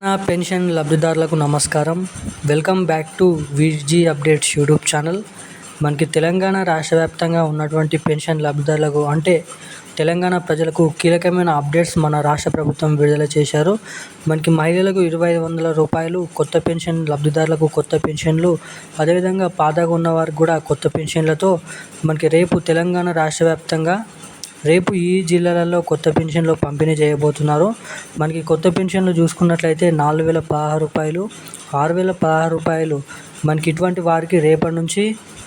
నా పెన్షన్ లబ్ధిదారులకు నమస్కారం. వెల్కమ్ బ్యాక్ టు విజీ అప్డేట్స్ యూట్యూబ్ ఛానల్. మనకి తెలంగాణ రాష్ట్ర వ్యాప్తంగా ఉన్నటువంటి పెన్షన్ లబ్ధిదారులకు అంటే తెలంగాణ ప్రజలకు కీలకమైన అప్డేట్స్ మన రాష్ట్ర ప్రభుత్వం విడుదల చేశారు. మనకి మహిళలకు 2500 రూపాయలు కొత్త పెన్షన్ లబ్ధిదారులకు కొత్త పెన్షన్లు, అదేవిధంగా పాతగా ఉన్న వారికి కూడా కొత్త పెన్షన్లతో మనకి రేపు తెలంగాణ రాష్ట్ర వ్యాప్తంగా ఈ జిల్లాలలో కొత్త పెన్షన్లు పంపిణీ చేయబోతున్నారు. మనకి కొత్త పెన్షన్లు చూసుకున్నట్లయితే 4016 రూపాయలు, 6016 రూపాయలు మనకి ఇటువంటి వారికి రేపటి నుంచి,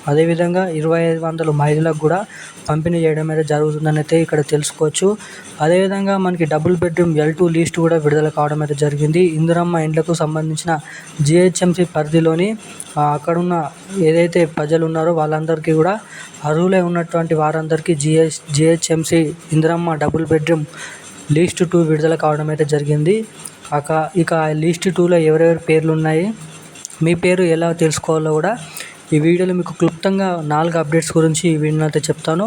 అదేవిధంగా 2500 మహిళలకు కూడా పంపిణీ చేయడం అయితే జరుగుతుందని అయితే ఇక్కడ తెలుసుకోవచ్చు. అదేవిధంగా మనకి డబుల్ బెడ్రూమ్ L2 లిస్ట్ కూడా విడుదల కావడం అయితే జరిగింది. ఇందిరమ్మ ఇండ్లకు సంబంధించిన GHMC పరిధిలోని అక్కడున్న ఏదైతే ప్రజలు ఉన్నారో వాళ్ళందరికీ కూడా అర్హులై ఉన్నటువంటి వారందరికీ GHMC Indiramma double bedroom list 2 విడుదల కావడం అయితే జరిగింది. ఇక లిస్ట్ 2లో ఎవరెవరి పేర్లు ఉన్నాయి, మీ పేరు ఎలా తెలుసుకోవాలో కూడా ఈ వీడియోలో మీకు క్లుప్తంగా 4 అప్డేట్స్ గురించి ఈ వీడియోలో అయితే చెప్తాను.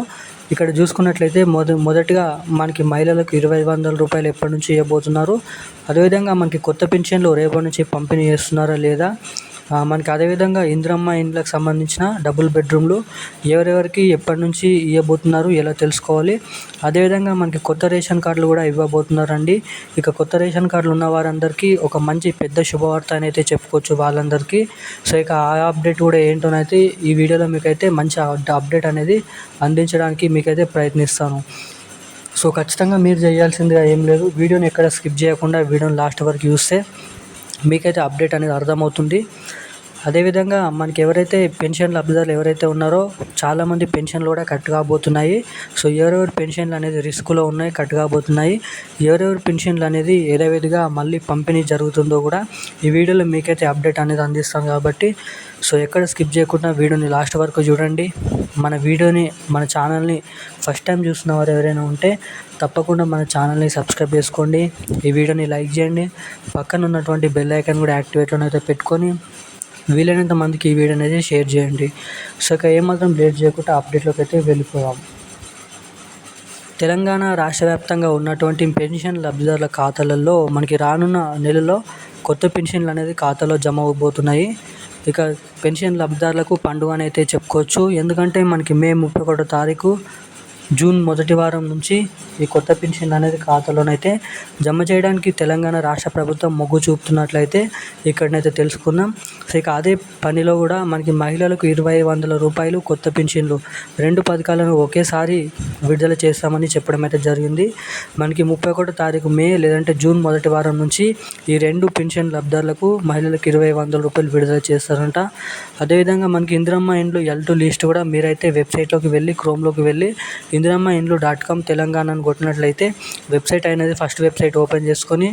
ఇక్కడ చూసుకున్నట్లయితే మొదటిగా మనకి మహిళలకు 2500 రూపాయలు ఎప్పటి నుంచి ఇవ్వబోతున్నారు, అదేవిధంగా మనకి కొత్త పెన్షన్లు రేపటి నుంచి పంపిణీ చేస్తున్నారా లేదా, మనకి అదేవిధంగా ఇందిరమ్మ ఇండ్లకు సంబంధించిన డబుల్ బెడ్రూమ్లు ఎవరెవరికి ఎప్పటి నుంచి ఇవ్వబోతున్నారు ఎలా తెలుసుకోవాలి. అదేవిధంగా మనకి కొత్త రేషన్ కార్డులు కూడా ఇవ్వబోతున్నారండి. ఇక కొత్త రేషన్ కార్డులు ఉన్న వారందరికీ ఒక మంచి పెద్ద శుభవార్త అని అయితే చెప్పుకోవచ్చు వాళ్ళందరికీ. సో ఇక ఆ అప్డేట్ కూడా ఏంటోనైతే ఈ వీడియోలో మీకైతే మంచి అప్డేట్ అనేది అందించడానికి మీకైతే ప్రయత్నిస్తాను. సో ఖచ్చితంగా మీరు చేయాల్సిందిగా ఏం లేదు, వీడియోని ఎక్కడ స్కిప్ చేయకుండా వీడియోని లాస్ట్ వరకు చూస్తే మీకైతే అప్డేట్ అనేది అర్థమవుతుంది. అదేవిధంగా మనకి ఎవరైతే పెన్షన్ లబ్ధిదారులు ఎవరైతే ఉన్నారో చాలామంది పెన్షన్లు కూడా కట్ కాబోతున్నాయి. సో ఎవరెవరి పెన్షన్లు అనేది రిస్క్లో ఉన్నాయి, కట్ కాబోతున్నాయి, ఎవరెవరి పెన్షన్లు అనేది యథావిధిగా మళ్ళీ పంపిణీ జరుగుతుందో కూడా ఈ వీడియోలో మీకైతే అప్డేట్ అనేది అందిస్తాం కాబట్టి సో ఎక్కడ స్కిప్ చేయకుండా వీడియోని లాస్ట్ వరకు చూడండి. మన ఛానల్ని ఫస్ట్ టైం చూస్తున్న వారు ఎవరైనా ఉంటే తప్పకుండా మన ఛానల్ని సబ్స్క్రైబ్ చేసుకోండి, ఈ వీడియోని లైక్ చేయండి, పక్కన ఉన్నటువంటి బెల్ ఐకాన్ కూడా యాక్టివేట్లో అయితే పెట్టుకొని వీలైనంత మందికి ఈ వీడియో అనేది షేర్ చేయండి. సో ఇక ఏమాత్రం లేట్ చేయకుండా అప్డేట్లోకి అయితే వెళ్ళిపోదాం. తెలంగాణ రాష్ట్ర వ్యాప్తంగా ఉన్నటువంటి పెన్షన్ లబ్ధిదారుల ఖాతాలలో మనకి రానున్న నెలలో కొత్త పెన్షన్లు అనేది ఖాతాలో జమ అవబోతున్నాయి. ఇక పెన్షన్ లబ్ధిదారులకు పండుగ అని అయితే చెప్పుకోవచ్చు. ఎందుకంటే మనకి మే 31వ తారీఖు జూన్ మొదటి వారం నుంచి ఈ కొత్త పెన్షన్ అనేది ఖాతాలోనైతే జమ చేయడానికి తెలంగాణ రాష్ట్ర ప్రభుత్వం మొగ్గు చూపుతున్నట్లయితే ఇక్కడనైతే తెలుసుకున్నాం. సో ఇక అదే పనిలో కూడా మనకి మహిళలకు 2500 రూపాయలు కొత్త పెన్షన్లు 2 పథకాలను ఒకేసారి విడుదల చేస్తామని చెప్పడం అయితే జరిగింది. మనకి 31వ తారీఖు మే లేదంటే జూన్ మొదటి వారం నుంచి ఈ 2 పెన్షన్ లబ్ధిదారులకు మహిళలకు 2500 రూపాయలు విడుదల చేస్తారంట. అదేవిధంగా మనకి ఇందిరమ్మ ఇండ్లు L2 లిస్ట్ కూడా మీరైతే వెబ్సైట్లోకి వెళ్ళి క్రోమ్లోకి వెళ్ళి ఇందిరమ్మ ఇండ్లు .com తెలంగాణ అని కొట్టినట్లయితే వెబ్సైట్ అనేది ఫస్ట్ వెబ్సైట్ ఓపెన్ చేసుకొని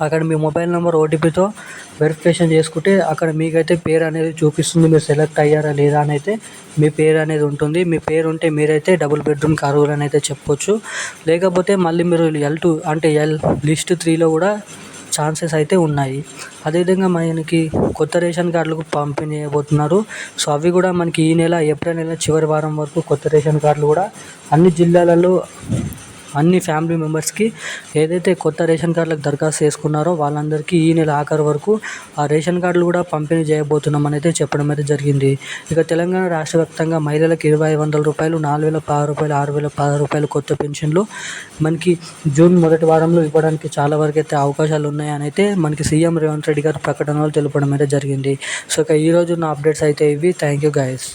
అక్కడ మీ మొబైల్ నెంబర్ ఓటీపీతో వెరిఫికేషన్ చేసుకుంటే అక్కడ మీకైతే పేరు అనేది చూపిస్తుంది, మీరు సెలెక్ట్ అయ్యారా లేదా అని అయితే మీ పేరు అనేది ఉంటుంది. మీ పేరు ఉంటే మీరైతే డబుల్ బెడ్రూమ్కి అర్హులు అని అయితే చెప్పొచ్చు. లేకపోతే మళ్ళీ మీరు L2 అంటే లిస్ట్ 3లో కూడా ఛాన్సెస్ అయితే ఉన్నాయి. అదేవిధంగా మనకి కొత్త రేషన్ కార్డులకు పంపిణీ చేయబోతున్నారు. సో అవి కూడా మనకి ఈ నెల ఏప్రిల్ నెల చివరి వారం వరకు కొత్త రేషన్ కార్డులు కూడా అన్ని జిల్లాలలో అన్ని ఫ్యామిలీ మెంబర్స్కి ఏదైతే కొత్త రేషన్ కార్డులకు దరఖాస్తు చేసుకున్నారో వాళ్ళందరికీ ఈ నెల ఆఖరు వరకు ఆ రేషన్ కార్డులు కూడా పంపిణీ చేయబోతున్నామని అయితే చెప్పడం అయితే జరిగింది. ఇక తెలంగాణ రాష్ట్ర వ్యాప్తంగా మహిళలకు 2500 రూపాయలు, 4016 రూపాయలు, 6016 రూపాయలు కొత్త పెన్షన్లు మనకి జూన్ మొదటి వారంలో ఇవ్వడానికి చాలా వరకు అయితే అవకాశాలు ఉన్నాయని అయితే మనకి సీఎం రేవంత్ రెడ్డి గారు ప్రకటనలో తెలపడం అయితే జరిగింది. సో ఇక ఈరోజు నా అప్డేట్స్ అయితే ఇవి. Thank you guys.